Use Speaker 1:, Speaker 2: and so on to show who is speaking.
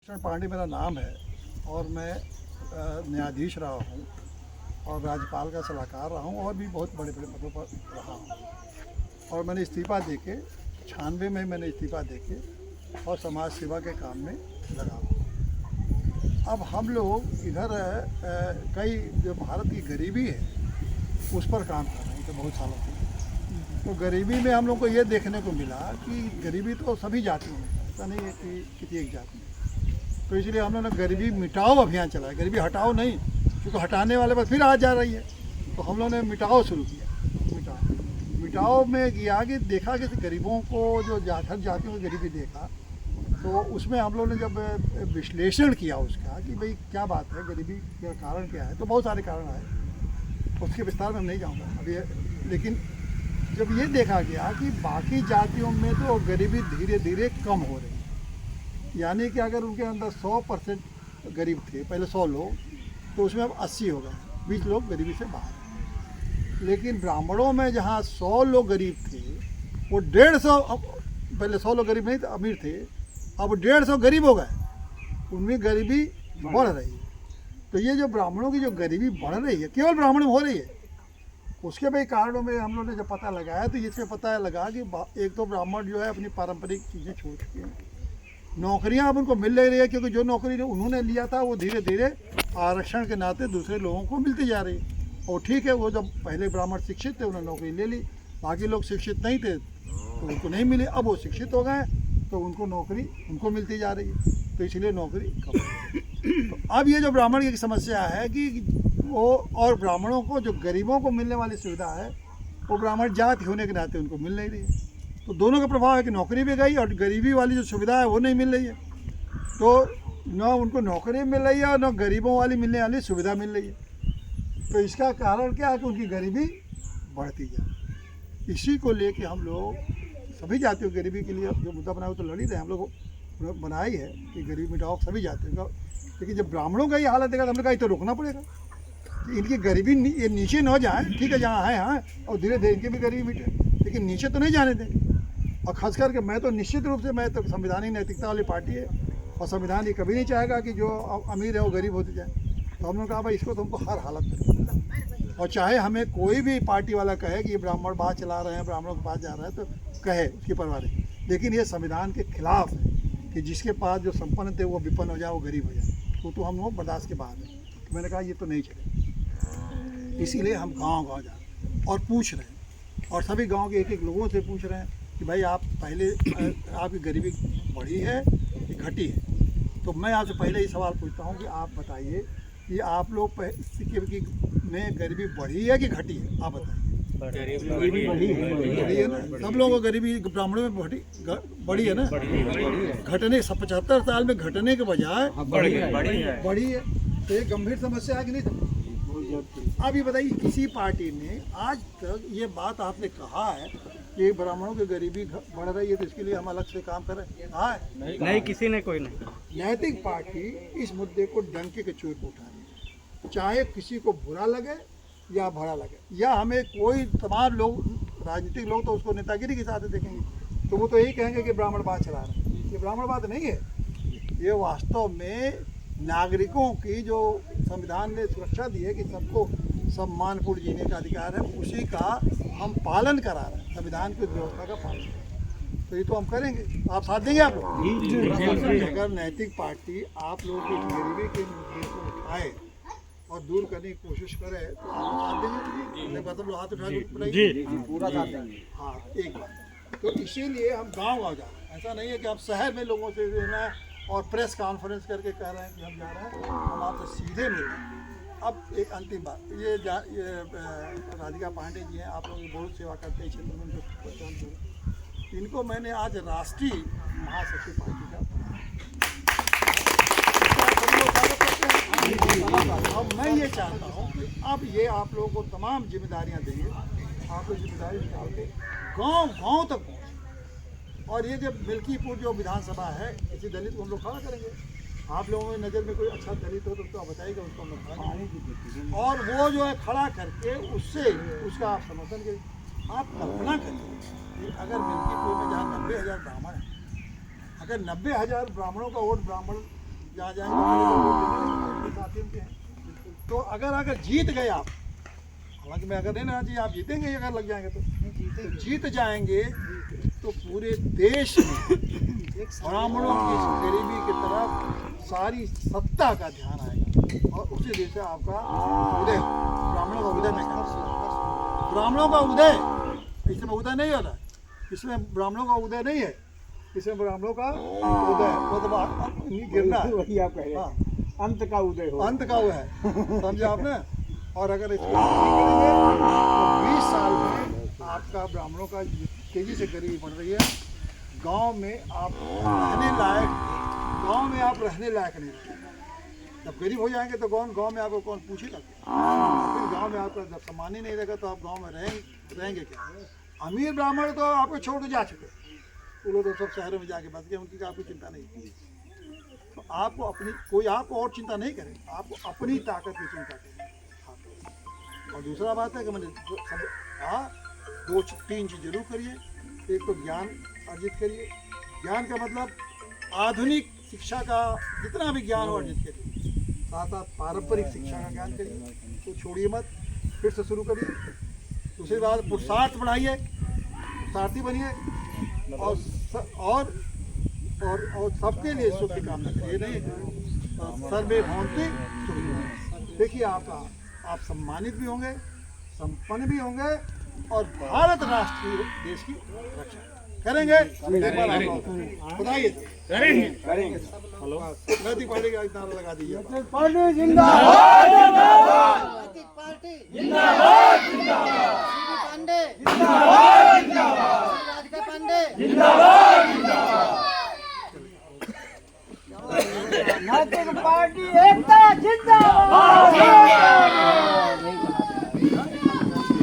Speaker 1: कृष्ण पांडे मेरा नाम है और मैं न्यायाधीश रहा हूँ और राज्यपाल का सलाहकार रहा हूँ और भी बहुत बड़े बड़े पदों पर रहा हूँ। और मैंने इस्तीफ़ा देके 96 में मैंने इस्तीफ़ा देके और समाज सेवा के काम में लगा हूँ। अब हम लोग इधर कई जो भारत की गरीबी है उस पर काम कर रहे हैं तो बहुत सालों से। तो गरीबी में हम लोग को ये देखने को मिला कि गरीबी तो सभी जातियों में है, ऐसा नहीं है कि किसी एक जाति में। तो इसलिए हम लोगों ने गरीबी मिटाओ अभियान चलाया, गरीबी हटाओ नहीं, क्योंकि हटाने वाले पर फिर आ जा रही है। तो हम लोगों ने मिटाओ शुरू किया। मिटाओ में किया कि देखा कि गरीबों को जो हर जातियों की गरीबी देखा, तो उसमें हम लोगों ने जब विश्लेषण किया उसका कि भाई क्या बात है, गरीबी का कारण क्या है, तो बहुत सारे कारण आए, उसके विस्तार में हम नहीं जाऊँगा अभी। लेकिन जब ये देखा गया कि बाकी जातियों में तो गरीबी धीरे धीरे कम हो रही है, यानी कि अगर उनके अंदर 100% गरीब थे पहले 100 लोग, तो उसमें अब 80 हो गए, 20 लोग गरीबी से बाहर हैं। लेकिन ब्राह्मणों में जहाँ 100 लोग गरीब थे, वो 150, पहले 100 लोग गरीब नहीं थे, अमीर थे, अब 150 गरीब हो गए, उनमें गरीबी बढ़ रही है। तो ये जो ब्राह्मणों की जो गरीबी बढ़ रही है, केवल ब्राह्मण में हो रही है, उसके भाई कारणों में हम लोगों ने जब पता लगाया तो इससे पता लगा कि एक तो ब्राह्मण जो है अपनी पारंपरिक चीज़ें छोड़ चुके हैं, नौकरियां अब उनको मिल नहीं रही है, क्योंकि जो नौकरी उन्होंने लिया था वो धीरे धीरे आरक्षण के नाते दूसरे लोगों को मिलती जा रही है। और ठीक है, वो जब पहले ब्राह्मण शिक्षित थे उन्होंने नौकरी ले ली, बाकी लोग शिक्षित नहीं थे तो उनको नहीं मिली। अब वो शिक्षित हो गए तो उनको नौकरी उनको मिलती जा रही है, तो इसलिए नौकरी कम। तो अब ये जो ब्राह्मण की समस्या है कि वो, और ब्राह्मणों को जो गरीबों को मिलने वाली सुविधा है वो ब्राह्मण जाति होने के नाते उनको मिल नहीं रही है। तो दोनों का प्रभाव है कि नौकरी भी गई और गरीबी वाली जो सुविधा है वो नहीं मिल रही है। तो न उनको नौकरी मिल रही है और न गरीबों वाली मिलने वाली सुविधा मिल रही है। तो इसका कारण क्या है कि उनकी गरीबी बढ़ती जाए। इसी को लेके हम लोग सभी जातियों की गरीबी के लिए जो मुद्दा बनाया वो तो लड़ ही रहे, हम लोग बनाई है कि गरीबी मिटाओ सभी जातियों का। लेकिन जब ब्राह्मणों का ये हालत देखा तो हमने कहा तो रोकना पड़ेगा कि इनकी गरीबी ये नीचे न जाए। ठीक है, जहाँ है हाँ, और धीरे धीरे इनकी भी गरीबी मिटे, लेकिन नीचे तो नहीं जाने देंगे। और खास करके मैं तो निश्चित रूप से, मैं तो संविधानिक नैतिकता वाली पार्टी है और संविधान ये कभी नहीं चाहेगा कि जो अमीर है वो गरीब होते जाए। तो हमने कहा भाई इसको तो हमको हर हालत में, और चाहे हमें कोई भी पार्टी वाला कहे कि ये ब्राह्मण बात चला रहे हैं, ब्राह्मणों के पास जा रहा है, तो कहे, उसकी परवाह नहीं। लेकिन ये संविधान के खिलाफ है कि जिसके पास जो संपन्न थे वो विपन्न हो जाए, वो गरीब हो जाए, तो हम लोग बर्दाश्त के बाहर हैं। तो मैंने कहा ये तो नहीं चलेगा। इसीलिए हम गाँव जा रहे हैं और पूछ रहे हैं, और सभी गाँव के एक लोगों से पूछ रहे हैं कि भाई आप पहले आपकी गरीबी बढ़ी है कि घटी है। तो मैं आपसे पहले ही सवाल पूछता हूँ कि आप बताइए कि आप लोग में गरीबी बढ़ी है कि घटी है, आप बताइए। बढ़ी है ना, सब लोगों को गरीबी ब्राह्मणों में बढ़ी है ना, घटने 75 साल में घटने के बजाय बढ़ी है। तो ये गंभीर समस्या है कि नहीं? अब ये बताइए, किसी पार्टी ने आज तक ये बात आपने कहा है कि ब्राह्मणों की गरीबी बढ़ रही है तो इसके लिए हम अलग से काम करें? हाँ,
Speaker 2: नहीं, किसी ने कोई नहीं।
Speaker 1: नैतिक पार्टी इस मुद्दे को डंके के चोट पर उठा रही है, चाहे किसी को बुरा लगे या भला लगे, या हमें कोई तमाम लोग, राजनीतिक लोग तो उसको नेतागिरी के साथ देखेंगे, तो वो तो यही कहेंगे कि ब्राह्मण बात चला रहे हैं। ये ब्राह्मण बात नहीं है, ये वास्तव में नागरिकों की जो संविधान ने सुरक्षा दी है कि सबको सम्मानपूर्ण जीने का अधिकार है, उसी का हम पालन करा रहे हैं, संविधान की व्यवस्था का पालन। तो ये तो हम करेंगे, आप साथ देंगे आप लोग? अगर नैतिक पार्टी आप लोगों की गरीबी के मुद्दे को उठाए और दूर करने की कोशिश करे तो आप साथ देंगे? मतलब लोग हाथ उठा के पूरा साथ देंगे। हाँ, एक बात। तो इसीलिए हम गाँव जा रहे हैं, ऐसा नहीं है कि आप शहर में लोगों से रहना है और प्रेस कॉन्फ्रेंस करके कह रहे हैं कि हम जा रहे हैं, हम आपसे सीधे मिल रहे हैं। अब एक अंतिम बात, ये राधिका पांडे जी हैं, आप लोग बहुत सेवा करते हैं क्षेत्र में, उनको पहचान करो। इनको मैंने आज राष्ट्रीय महासचिव पार्टी का अब मैं ये चाहता हूँ कि अब ये आप लोगों को तमाम जिम्मेदारियाँ देंगे, आप लोग जिम्मेदारी निकाल के गाँव गाँव तक पहुँचे। और ये जो मिल्कीपुर जो विधानसभा है, किसी दलित को हम लोग खड़ा करेंगे। आप लोगों की नज़र में कोई अच्छा दलित हो तो बताइएगा, उसको हम लोग खड़ा करेंगे। और वो जो है खड़ा करके उससे उसका आप समर्थन करें। आप कल्पना करिए कि अगर मिल्कीपुर में जहाँ 90,000 ब्राह्मण हैं, अगर 90,000 ब्राह्मणों का वोट ब्राह्मण जहाँ जाएंगे मेरे साथी उनके हैं। तो अगर जीत गए आप, हालांकि मैं अगर नहीं ना चाहिए, आप जीतेंगे अगर लग जाएंगे तो जीत जाएंगे तो पूरे देश में ब्राह्मणों की गरीबी की तरफ सारी सत्ता का ध्यान आएगा और उसी देश से आपका उदय, ब्राह्मणों का उदय, मैं कह रहा हूं ब्राह्मणों का उदय, इसमें उदय नहीं होता, इसमें ब्राह्मणों का उदय नहीं है, इसमें ब्राह्मणों का उदय मतलब गिरना है,
Speaker 2: वही आप कह रहे हैं, अंत का उदय हो,
Speaker 1: अंत का वो है, समझे आपने। और अगर इसको करेंगे तो 20 साल में आपका ब्राह्मणों का तेजी से गरीबी बढ़ रही है, गांव में आप रहने लायक, गांव में आप रहने लायक नहीं रहेंगे। जब गरीब हो जाएंगे तो गांव में आपको कौन पूछेगा, फिर गांव में आपका जब सम्मान ही नहीं रहेगा तो आप गांव में रहेंगे क्या। अमीर ब्राह्मण तो आपको छोड़ के जा चुके, वो लोग तो सब शहरों में जाके बस गए, उनकी आपको चिंता नहीं। तो आपको अपनी, कोई आपको और चिंता नहीं करे, आपको अपनी ताकत की चिंता करें। और दूसरा बात है कि मैंने दो तीन चीज़ जरूर करिए। एक तो ज्ञान अर्जित करिए, ज्ञान का मतलब आधुनिक शिक्षा का जितना भी ज्ञान हो अर्जित करिए, साथ साथ पारंपरिक शिक्षा का ज्ञान करिए, तो छोड़िए मत, फिर से शुरू करिए। दूसरी बात, पुरुषार्थ बढ़ाइए, पुरुषार्थी बनिए और सबके लिए सुख की कामना करिए। नहीं सर्वे भवन्ति सुखिनः। देखिए आप सम्मानित भी होंगे, संपन्न भी होंगे और भारत राष्ट्र की, देश की रक्षा करेंगे। एक बार आप बताइए,
Speaker 2: करेंगे।
Speaker 1: हेलो, नैतिक पार्टी का नारा लगा दीजिए।
Speaker 2: पार्टी जिंदाबाद,
Speaker 3: नैतिक पार्टी जिंदाबाद, जिंदाबाद। पांडे जिंदाबाद, जिंदाबाद। राधिका पांडे जिंदाबाद, जिंदाबाद।
Speaker 2: नैतिक पार्टी एकता जिंदाबाद।